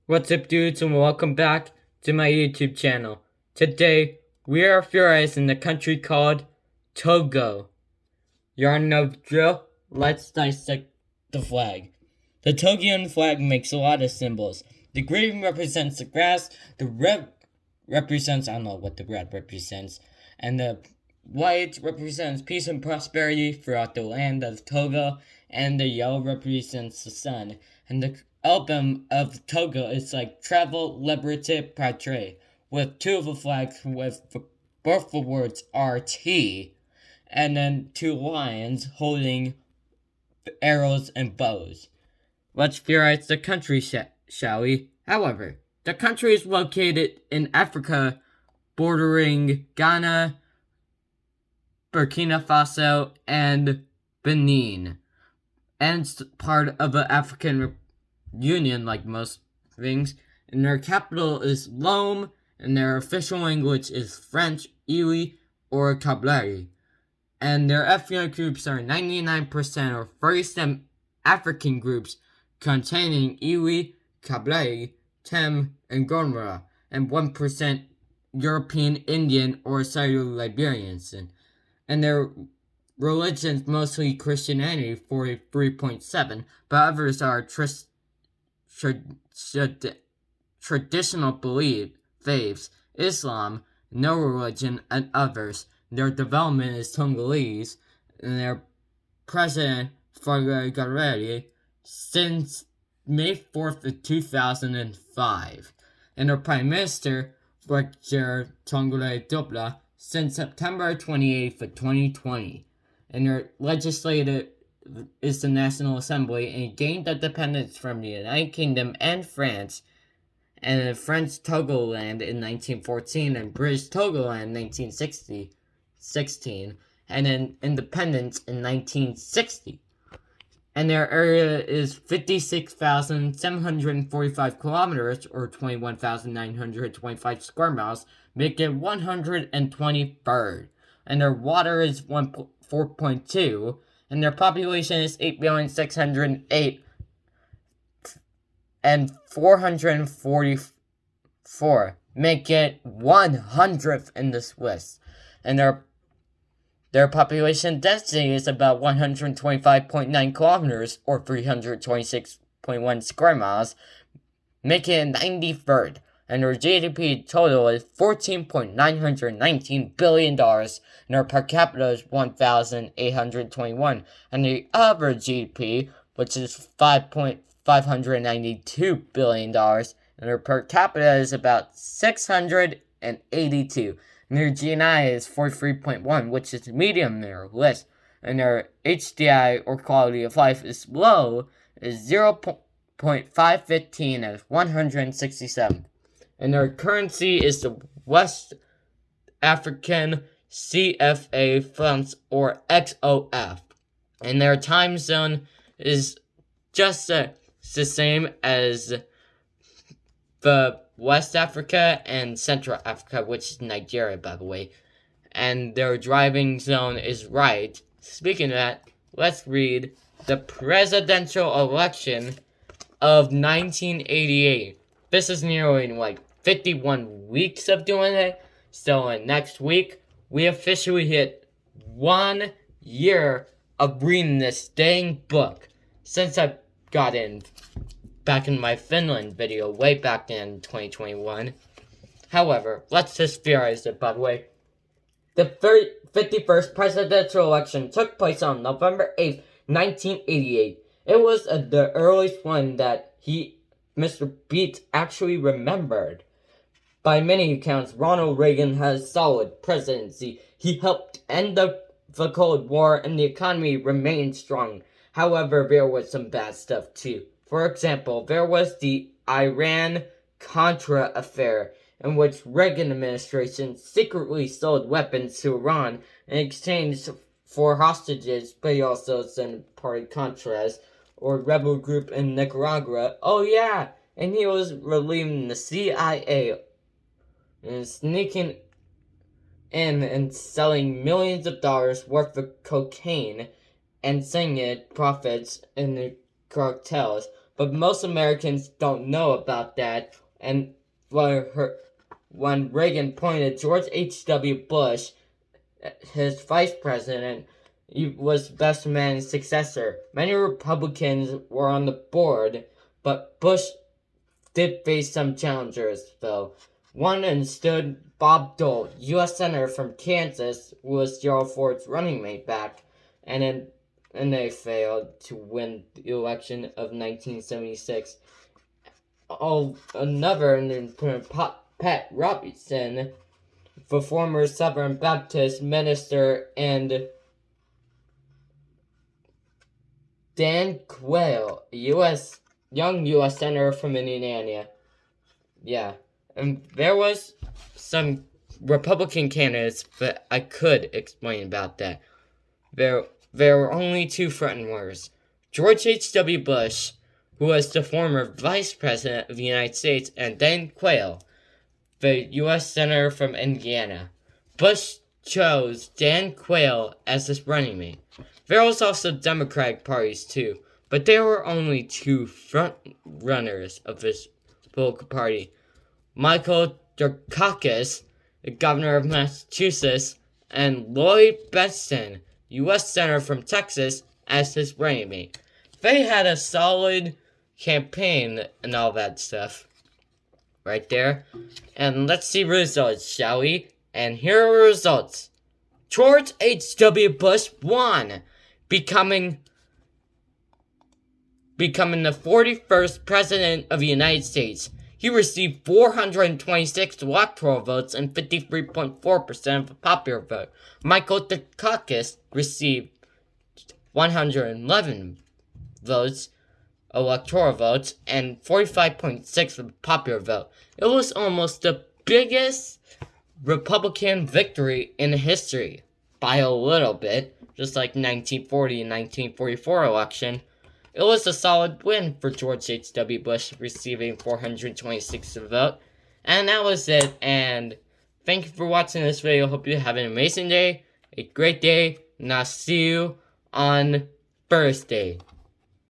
What's up, dudes, and welcome back to my YouTube channel. Today, we are theorizing the country called Togo. You already know the drill? Let's dissect the flag. The Togoan flag makes a lot of symbols. The green represents the grass, the red represents, I don't know what the red represents, and the white represents peace and prosperity throughout the land of Togo, and the yellow represents the sun. And the album of Togo is like Travel Liberté Patrie, with two of the flags with both the words RT, and then two lions holding arrows and bows. Let's theorize the country, shall we? However, the country is located in Africa, bordering Ghana, Burkina Faso, and Benin. And it's part of the African Union, like most things. And their capital is Lome, and their official language is French, Iwi, or Kabyle. And their ethnic groups are 99% or 37 African groups containing Iwi, Kabyle, Tem, and Gomra, and 1% European Indian or Syro-Liberians. And their religion's mostly Christianity, 43.7, but others are traditional faiths, Islam, no religion, and others. Their development is Tongolese, and their president, Fagare, since May 4th of 2005. And their prime minister, Roger Tongole Dobla, since September 28th of 2020. And their legislative is the National Assembly, and it gained independence from the United Kingdom and France, and French Togoland in 1914, and British Togoland in 1916, and then independence in 1960. And their area is 56,745 kilometers, or 21,925 square miles, making 123rd. And their water is 4.2, and their population is 8,608,444, and 444, make it 100th in this list. And their population density is about 125.9 kilometers, or 326.1 square miles, making it 93rd. And their GDP total is $14.919 billion, and their per capita is 1,821. And the average GDP, which is $5.592 billion, and their per capita is about 682. And their GNI is 43.1, which is medium in their list. And their HDI, or quality of life, is low, is 0.515 at 167. And their currency is the West African CFA francs, or XOF. And their time zone is just the same as the West Africa and Central Africa, which is Nigeria, by the way. And their driving zone is right. Speaking of that, let's read the presidential election of 1988. This is nearly 51 weeks of doing it. So next week, we officially hit 1 year of reading this dang book. Since I got in back in my Finland video way back in 2021. However, let's just theorize it, by the way. The 51st presidential election took place on November 8th, 1988. It was the earliest one that Mr. Beats actually remembered. By many accounts, Ronald Reagan has solid presidency. He helped end the Cold War, and the economy remained strong. However, there was some bad stuff too. For example, there was the Iran-Contra affair, in which Reagan administration secretly sold weapons to Iran in exchange for hostages, but he also sent party Contras, or rebel group in Nicaragua. Oh yeah, and he was relieving the CIA and sneaking in and selling millions of dollars worth of cocaine and selling it profits in the cartels. but most Americans don't know about that. And when Reagan appointed George H.W. Bush, his vice president, he was best man's successor. Many Republicans were on the board, but Bush did face some challengers, though. One instead, Bob Dole, U.S. Senator from Kansas, who was Gerald Ford's running mate back, and they failed to win the election of 1976. Another, Pat Robertson, the former Southern Baptist minister, and Dan Quayle, young U.S. Senator from Indiana. Yeah. And there was some Republican candidates, but I could explain about that. There were only two frontrunners. George H.W. Bush, who was the former Vice President of the United States, and Dan Quayle, the U.S. Senator from Indiana. Bush chose Dan Quayle as his running mate. There was also Democratic parties too, but there were only two front runners of this political party. Michael Dukakis, the governor of Massachusetts, and Lloyd Bentsen, U.S. Senator from Texas, as his running mate. They had a solid campaign and all that stuff. Right there. And let's see results, shall we? And here are the results. George H.W. Bush won, becoming the 41st President of the United States. He received 426 electoral votes and 53.4% of the popular vote. Michael Dukakis received 111 votes, electoral votes, and 45.6% of the popular vote. It was almost the biggest Republican victory in history, by a little bit, just like 1940 and 1944 election. It was a solid win for George H.W. Bush, receiving 426 votes. And that was it, and thank you for watching this video. Hope you have an amazing day, a great day, and I'll see you on Thursday.